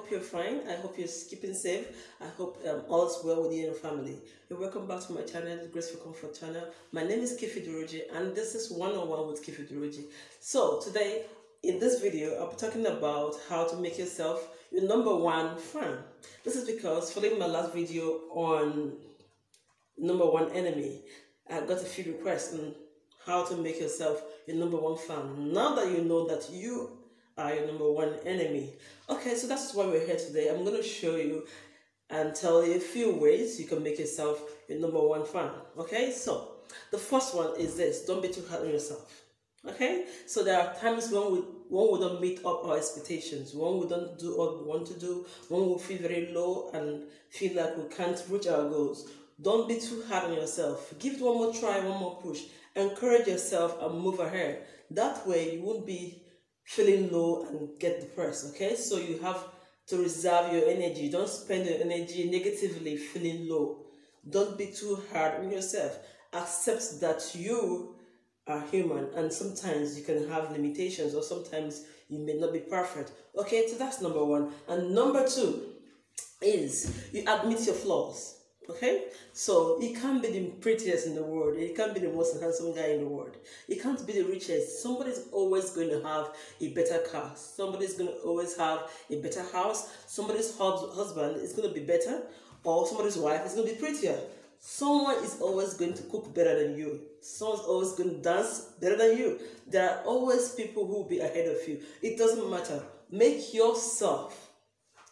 hope you're fine. I hope you're keeping safe. I hope all is well with you and your family. You're welcome back to my channel, the Graceful Comfort channel. My name is Kify Duruji, and this is 101 with Kify Duruji. So today, in this video, I'll be talking about how to make yourself your #1 fan. This is because following my last video on #1 enemy, I got a few requests on how to make yourself your #1 fan. Now that you know that you are your #1 enemy. Okay, so that's why we're here today. I'm going to show you and tell you a few ways you can make yourself your #1 fan. Okay, so the first one is this: don't be too hard on yourself. Okay, so there are times when we don't meet up our expectations, when we don't do what we want to do, when we feel very low and feel like we can't reach our goals. Don't be too hard on yourself. Give it one more try, one more push. Encourage yourself and move ahead. That way you won't be feeling low and get depressed. Okay, so you have to reserve your energy. Don't spend your energy negatively feeling low. Don't be too hard on yourself. Accept that you are human and sometimes you can have limitations, or sometimes you may not be perfect. Okay, so that's #1. And #2 is you admit your flaws. Okay, so you can't be the prettiest in the world, you can't be the most handsome guy in the world, you can't be the richest. Somebody's always going to have a better car, somebody's going to always have a better house, somebody's husband is going to be better, or somebody's wife is going to be prettier. Someone is always going to cook better than you, someone's always going to dance better than you. There are always people who will be ahead of you. It doesn't matter. Make yourself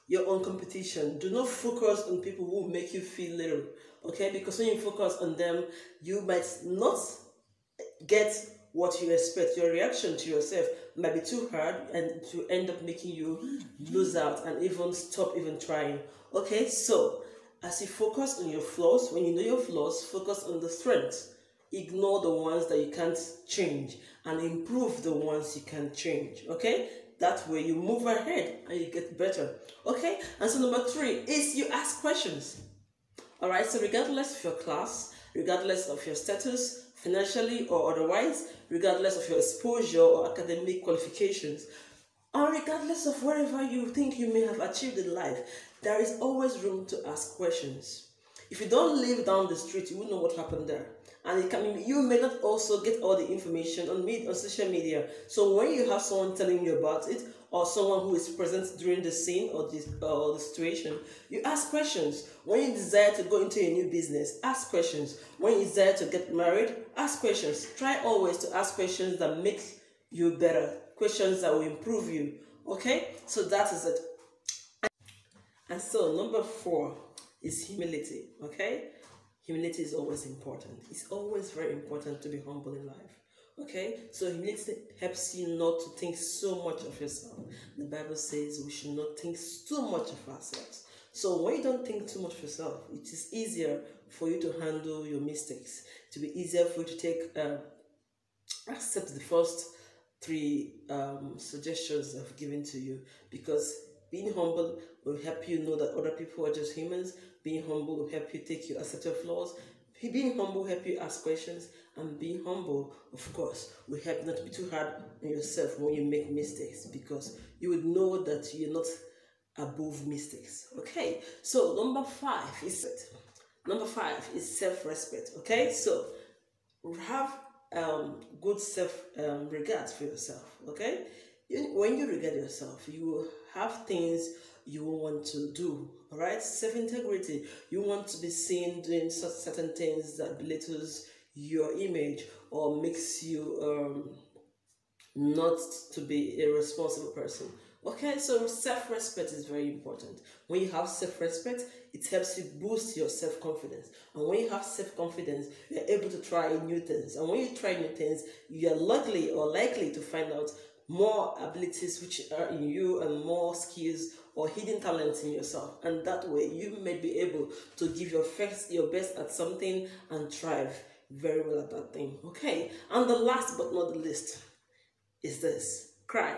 your own competition. Do not focus on people who make you feel little, okay? Because when you focus on them, you might not get what you expect. Your reaction to yourself might be too hard and to end up making you lose out and even stop even trying. Okay, so as you focus on your flaws, when you know your flaws, focus on the strengths. Ignore the ones that you can't change and improve the ones you can change, okay? That way you move ahead and you get better. Okay, and so #3 is you ask questions. All right, so regardless of your class, regardless of your status, financially or otherwise, regardless of your exposure or academic qualifications, or regardless of wherever you think you may have achieved in life, there is always room to ask questions. If you don't live down the street, you won't know what happened there. And you may not also get all the information on social media. So when you have someone telling you about it, or someone who is present during the scene or the situation, you ask questions. When you desire to go into a new business, ask questions. When you desire to get married, ask questions. Try always to ask questions that make you better, questions that will improve you. Okay, so that is it. And so #4 is humility. Okay, humility is always important. It's always very important to be humble in life. Okay, so humility helps you not to think so much of yourself. The Bible says we should not think too much of ourselves. So when you don't think too much of yourself, it is easier for you to handle your mistakes. It will be easier for you to accept the first 3 suggestions I've given to you, because being humble will help you know that other people are just humans. Being humble will help you accept your flaws. Being humble will help you ask questions, and being humble, of course, will help not to be too hard on yourself when you make mistakes, because you would know that you're not above mistakes. Okay, so #5 is self-respect. Okay, so have good self-regard for yourself. Okay, when you regard yourself, you will have things you want to do. All right, self-integrity. You want to be seen doing certain things that belittles your image or makes you not to be a responsible person. Okay, so self-respect is very important. When you have self-respect, it helps you boost your self-confidence. And when you have self-confidence, you're able to try new things. And when you try new things, you're likely to find out more abilities which are in you and more skills or hidden talents in yourself. And that way you may be able to give your best at something and thrive very well at that thing. Okay, and the last but not the least is this: cry.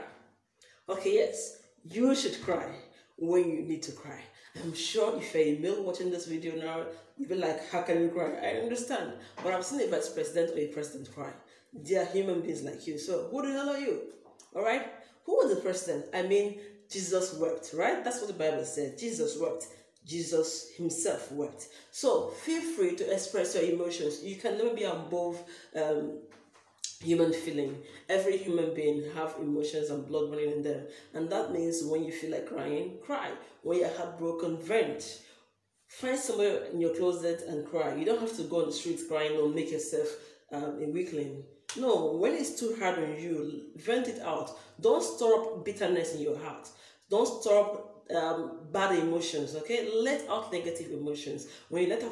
Okay, yes, you should cry when you need to cry. I'm sure if you're a male watching this video now, you'll be like, how can you cry? I understand, but I've seen a vice president or a president cry. They are human beings like you, so who the hell are you? All right, who was the president? I mean, Jesus wept, right? That's what the Bible said. Jesus wept. Jesus himself wept. So feel free to express your emotions. You can never be above human feeling. Every human being have emotions and blood running in them, and that means when you feel like crying, cry. When you're heartbroken, vent. Find somewhere in your closet and cry. You don't have to go on the streets crying or make yourself a weakling. No, when it's too hard on you, vent it out. Don't store up bitterness in your heart. Don't store up bad emotions. Okay, let out negative emotions. When you let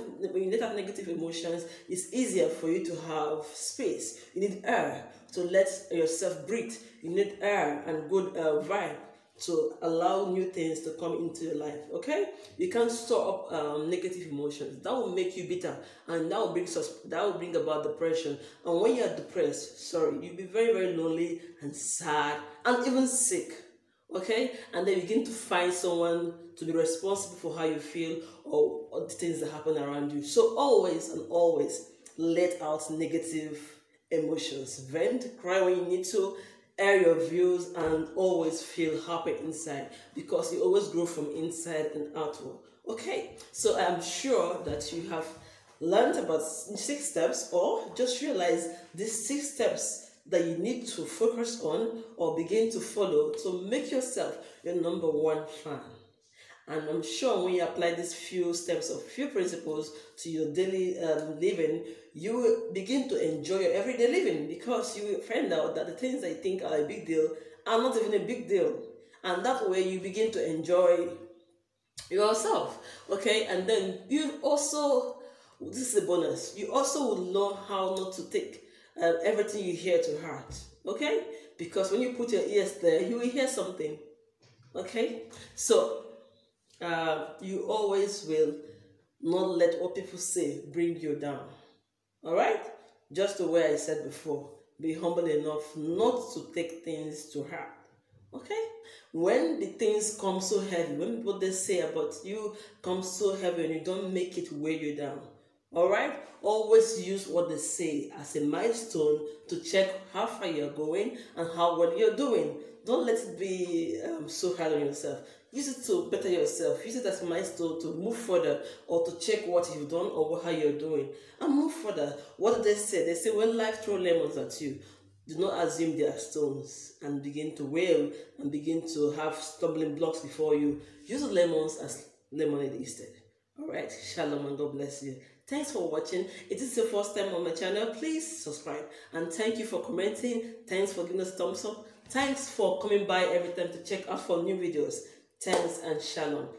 out negative emotions, it's easier for you to have space. You need air to let yourself breathe. You need air and good vibe to allow new things to come into your life. Okay, you can't store up negative emotions. That will make you bitter, and that will bring about depression. And when you are depressed, you'll be very, very lonely and sad and even sick. Okay, and then you begin to find someone to be responsible for how you feel or the things that happen around you. So always and always let out negative emotions. Vent, cry when you need to, air your views, and always feel happy inside, because you always grow from inside and outward. Okay, so I'm sure that you have learned about 6 steps, or just realize these 6 steps that you need to focus on or begin to follow to make yourself your #1 fan. And I'm sure when you apply these few steps or few principles to your daily living, you will begin to enjoy your everyday living, because you will find out that the things that you think are a big deal are not even a big deal. And that way you begin to enjoy yourself. Okay, and then you also, this is a bonus, you also will know how not to take everything you hear to heart. Okay, because when you put your ears there, you will hear something. Okay, so you always will not let what people say bring you down. All right, just the way I said before, be humble enough not to take things to heart. Okay, when the things come so heavy, when what they say about you comes so heavy and you don't make it weigh you down. All right, always use what they say as a milestone to check how far you're going and how well you're doing. Don't let it be so hard on yourself. Use it to better yourself. Use it as a milestone to move further, or to check what you've done or how you're doing, and move further. What do they say? They say when life throws lemons at you, do not assume they are stones and begin to wail and begin to have stumbling blocks before you. Use the lemons as lemonade instead. All right, shalom and God bless you. Thanks for watching. If this is your first time on my channel, please subscribe. And thank you for commenting. Thanks for giving us a thumbs up. Thanks for coming by every time to check out for new videos. Thanks and shalom.